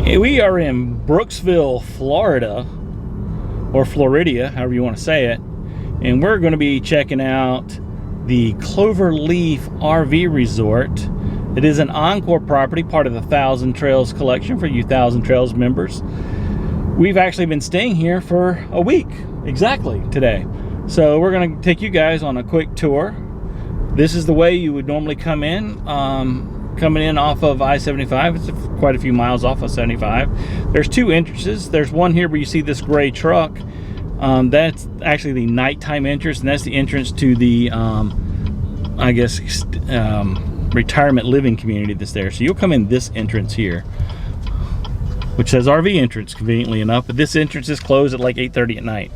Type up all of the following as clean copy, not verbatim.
We are in Brooksville, Florida, or Floridia, however you want to say it, and we're going to be checking out the Clover RV Resort. It is an Encore property, part of the 1,000 Trails collection for you 1,000 Trails members. We've actually been staying here for a week, exactly today. So we're going to take you guys on a quick tour. This is the way you would normally come in. Coming in off of I-75, it's quite a few miles off of 75. There's two entrances. There's one here where you see this gray truck. That's actually the nighttime entrance, and that's the entrance to the, I guess, retirement living community that's there. So you'll come in this entrance here, which says RV entrance, conveniently enough, but this entrance is closed at like 8:30 at night,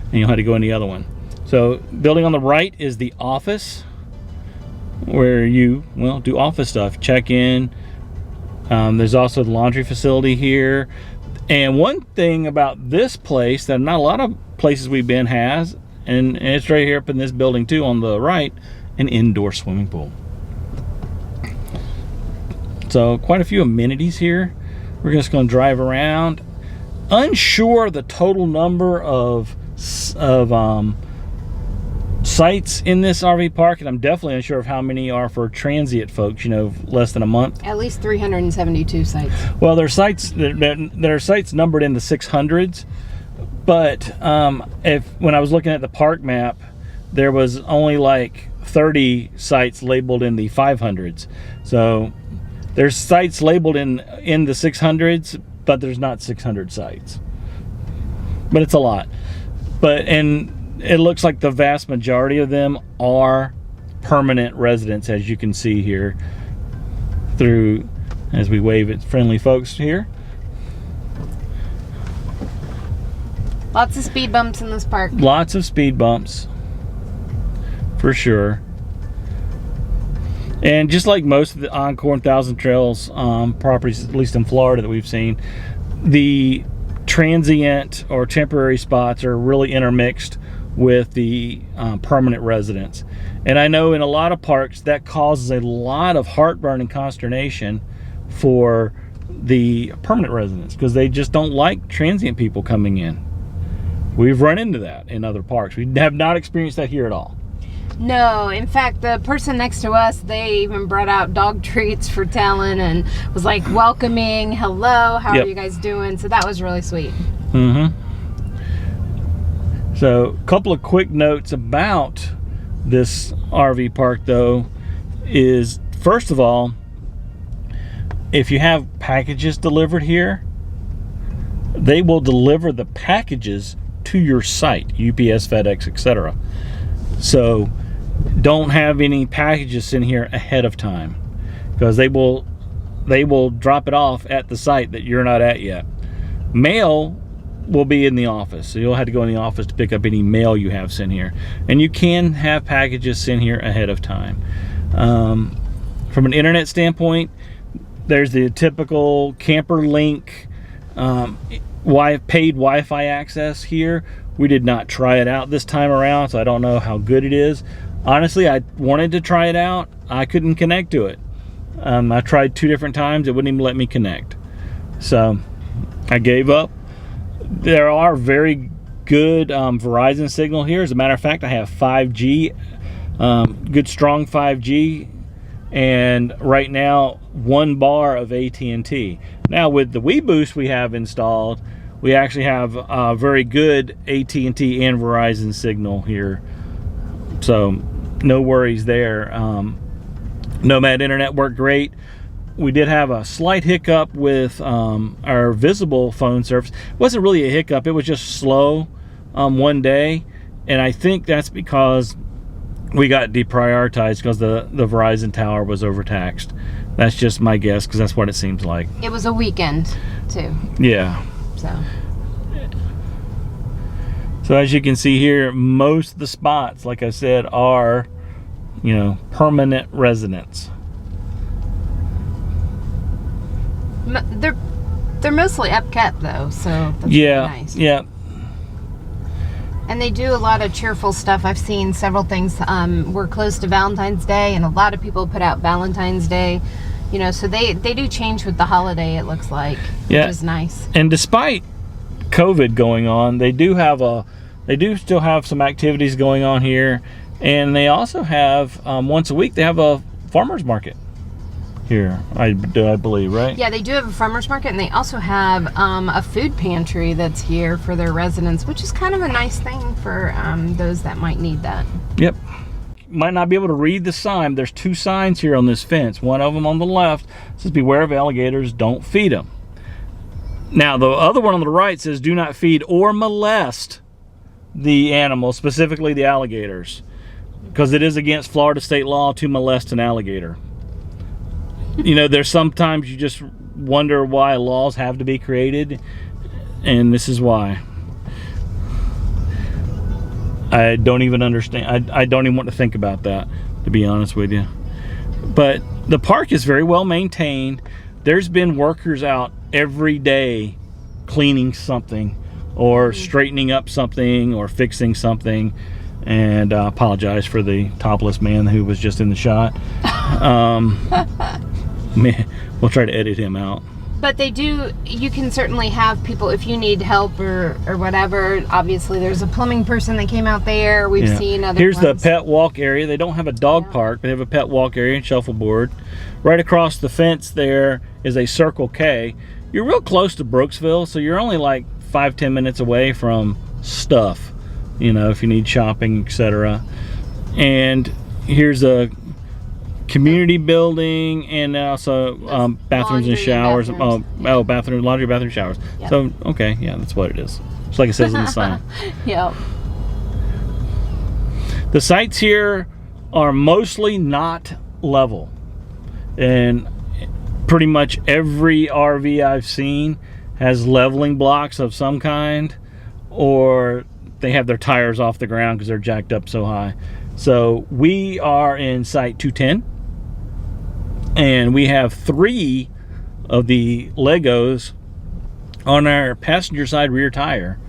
and you'll have to go in the other one. So building on the right is the office, where you, well, do office stuff, check in. There's also the laundry facility here. And one thing about this place that not a lot of places we've been has, and it's right here up in this building too on the right, an indoor swimming pool. So quite a few amenities here. We're just going to drive around. Unsure the total number of sites in this RV park, and I'm definitely unsure of how many are for transient folks, you know, less than a month. At least 372 sites. Well, there are sites there are sites numbered in the 600s, but when I was looking at the park map, there was only like 30 sites labeled in the 500s. So there's sites labeled in the 600s, but there's not 600 sites. But it's a lot. And it looks like the vast majority of them are permanent residents, as you can see here through, as we wave at friendly folks here. Lots of speed bumps in this park. Lots of speed bumps, for sure. And just like most of the Encore and 1,000 Trails properties, at least in Florida that we've seen, the transient or temporary spots are really intermixed with the permanent residents. And I know in a lot of parks that causes a lot of heartburn and consternation for the permanent residents, because they just don't like transient people coming in. We've run into that in other parks. We have not experienced that here at all. No, in fact, the person next to us, they even brought out dog treats for Talon and was like welcoming, hello, how are you guys doing? So that was really sweet. Mm-hmm. So a couple of quick notes about this RV park though is, first of all, if you have packages delivered here, they will deliver the packages to your site, UPS, FedEx, etc. So don't have any packages in here ahead of time, because they will drop it off at the site that you're not at yet. Mail will be in the office, so you'll have to go in the office to pick up any mail you have sent here, and you can have packages sent here ahead of time. From an internet standpoint, there's the typical camper link paid Wi-Fi access here. We did not try it out this time around, so I don't know how good it is. Honestly, I wanted to try it out. I couldn't connect to it. I tried 2 different times. It wouldn't even let me connect, so I gave up. There are very good Verizon signal here. As a matter of fact, I have 5G, good strong 5G, and right now 1 bar of AT&T. Now with the WeBoost we have installed, we actually have very good AT&T and Verizon signal here, so no worries there. Nomad internet worked great. We did have a slight hiccup with our visible phone service. It wasn't really a hiccup, it was just slow one day, and I think that's because we got deprioritized because the Verizon tower was overtaxed. That's just my guess, because that's what it seems like. It was a weekend too. Yeah. So as you can see here, most of the spots, like I said, are, you know, permanent residents. They're mostly upkept though, so that's really nice. Yeah. And they do a lot of cheerful stuff. I've seen several things. We're close to Valentine's Day, and a lot of people put out Valentine's Day You know, so they do change with the holiday, it looks like, Yeah. which is nice. And despite COVID going on, they do still have some activities going on here, and they also have once a week they have a farmers market here. I believe, right? Yeah, they do have a farmers market, and they also have a food pantry that's here for their residents, which is kind of a nice thing for those that might need that. Yep. Might not be able to read the sign. There's 2 signs here on this fence. One of them on the left says beware of alligators, don't feed them. Now the other one on the right says do not feed or molest the animals, specifically the alligators, because it is against Florida state law to molest an alligator. You know, there's sometimes you just wonder why laws have to be created, and this is why. I don't even understand. I don't even want to think about that, to be honest with you. But the park is very well maintained. There's been workers out every day cleaning something or straightening up something or fixing something. And I apologize for the topless man who was just in the shot. We'll try to edit him out. But they do, you can certainly have people, if you need help or whatever. Obviously, there's a plumbing person that came out there. We've seen other Here's ones. the pet walk area. They don't have a dog park, but they have a pet walk area and shuffleboard. Right across the fence there is a Circle K. You're real close to Brooksville, so you're only like 5-10 minutes away from stuff, you know, if you need shopping, etc. And here's a community building, and also bathrooms and showers. Bathroom, laundry, bathroom, showers. Yep. So okay, yeah, that's what it is. It's like it says in the sign. Yep. The sites here are mostly not level, and pretty much every RV I've seen has leveling blocks of some kind, or they have their tires off the ground because they're jacked up so high. So we are in site 210. And we have 3 of the Legos on our passenger side rear tire,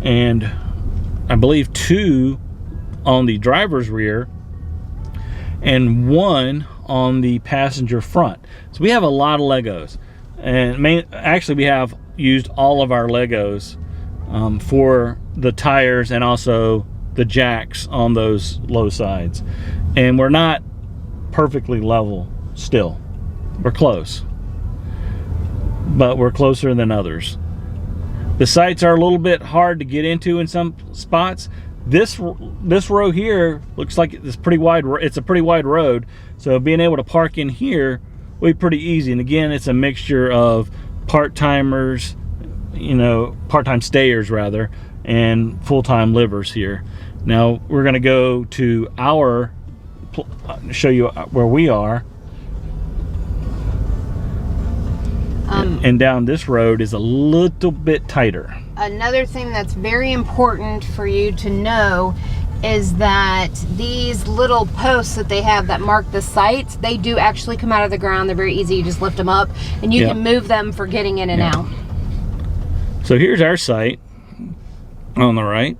and I believe 2 on the driver's rear and 1 on the passenger front. So we have a lot of Legos, and actually we have used all of our Legos for the tires and also the jacks on those low sides. And we're not perfectly level. Still, we're close, but we're closer than others. The sites are a little bit hard to get into in some spots. This row here looks like it's pretty wide. It's a pretty wide road, so being able to park in here will be pretty easy. And again, it's a mixture of part-timers, you know, part-time stayers rather, and full-time livers here. Now we're going to go to show you where we are. And down this road is a little bit tighter. Another thing that's very important for you to know is that these little posts that they have that mark the sites, they do actually come out of the ground. They're very easy. You just lift them up and you can move them for getting in and out. So here's our site on the right.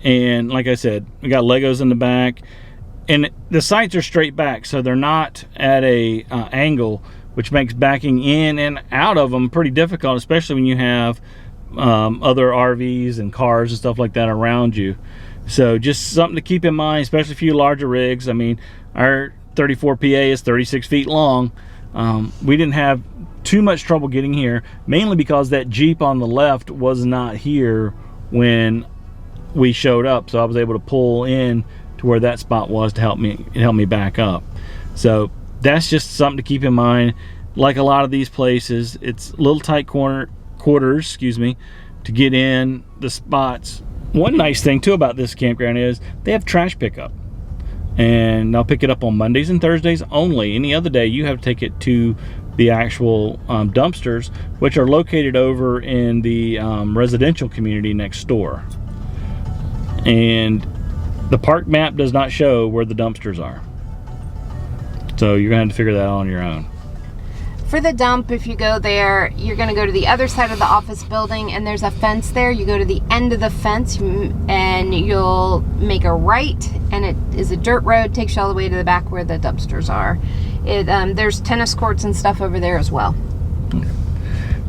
And like I said, we got Legos in the back. And the sites are straight back, so they're not at a angle, which makes backing in and out of them pretty difficult, especially when you have other RVs and cars and stuff like that around you. So just something to keep in mind, especially for you larger rigs. I mean, our 34 PA is 36 feet long. We didn't have too much trouble getting here, mainly because that Jeep on the left was not here when we showed up, so I was able to pull in to where that spot was to help me back up. So that's just something to keep in mind. Like a lot of these places, it's little tight quarters, to get in the spots. One nice thing too about this campground is they have trash pickup, and they'll pick it up on Mondays and Thursdays only. Any other day you have to take it to the actual dumpsters, which are located over in the residential community next door. And the park map does not show where the dumpsters are, so you're gonna have to figure that out on your own. For the dump, if you go there, you're going to go to the other side of the office building, and there's a fence there. You go to the end of the fence and you'll make a right, and it is a dirt road, takes you all the way to the back where the dumpsters are. There's tennis courts and stuff over there as well.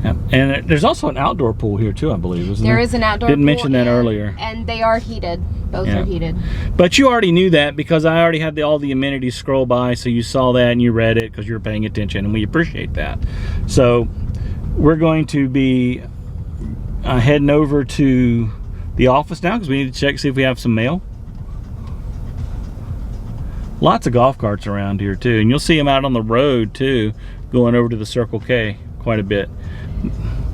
Yeah. And there's also an outdoor pool here too, I believe, isn't there? There is an outdoor Didn't pool. mention that earlier. And they are heated. Both are heated. But you already knew that because I already had all the amenities scroll by, so you saw that and you read it because you were paying attention, and we appreciate that. So we're going to be heading over to the office now because we need to check, see if we have some mail. Lots of golf carts around here too, and you'll see them out on the road too, going over to the Circle K quite a bit.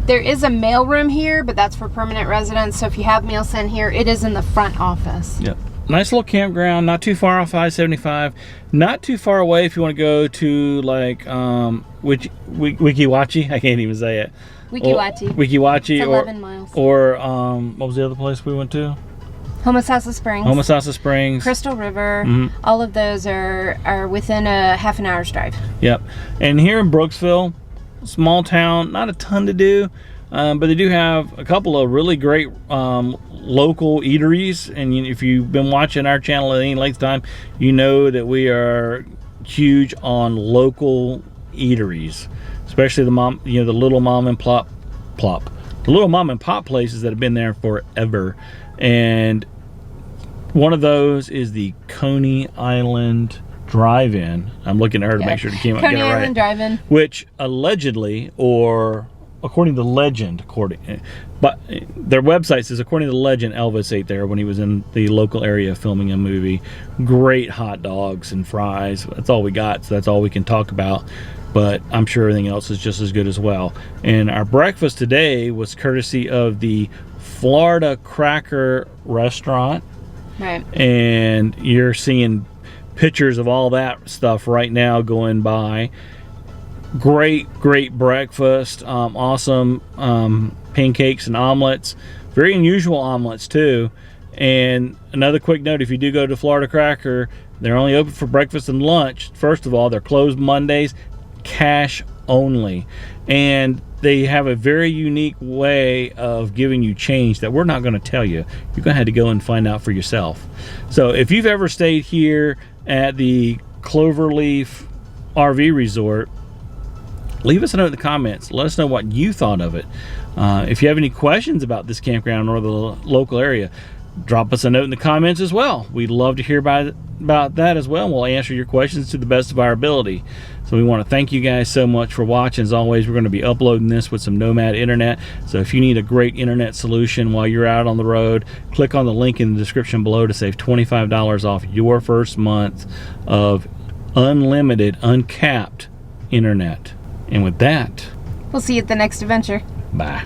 There is a mail room here, but that's for permanent residents. So if you have mail sent here, it is in the front office. Yep. Nice little campground, not too far off I-75, not too far away if you want to go to like Wikiwachi. I can't even say it. Wikiwachi. It's 11 miles. Or what was the other place we went to? Homosassa Springs. Homosassa Springs. Crystal River. All of those are within a half an hour's drive. Yep. And here in Brooksville, small town, not a ton to do, but they do have a couple of really great local eateries. And if you've been watching our channel at any length of time, you know that we are huge on local eateries, especially the little mom and pop, the little mom and pop places that have been there forever. And one of those is the Coney Island Drive-In. I'm looking at her to make sure to get it right. Coney Island Drive-In, which allegedly, or according to legend, but their website says according to the legend, Elvis ate there when he was in the local area filming a movie. Great hot dogs and fries. That's all we got, so that's all we can talk about. But I'm sure everything else is just as good as well. And our breakfast today was courtesy of the Florida Cracker Restaurant. right? And you're seeing pictures of all that stuff right now going by. Great breakfast. Awesome pancakes and omelets. Very unusual omelets too. And another quick note, if you do go to Florida Cracker, they're only open for breakfast and lunch. First of all, they're closed Mondays, cash only. And they have a very unique way of giving you change that we're not going to tell you. You're going to have to go and find out for yourself. So if you've ever stayed here at the Cloverleaf RV Resort, leave us a note in the comments. Let us know what you thought of it. If you have any questions about this campground or the local area, drop us a note in the comments as well. We'd love to hear about that as well. We'll answer your questions to the best of our ability. So we want to thank you guys so much for watching. As always, we're going to be uploading this with some Nomad internet. So if you need a great internet solution while you're out on the road, click on the link in the description below to save $25 off your first month of unlimited, uncapped internet. And with that, We'll see you at the next adventure. bye.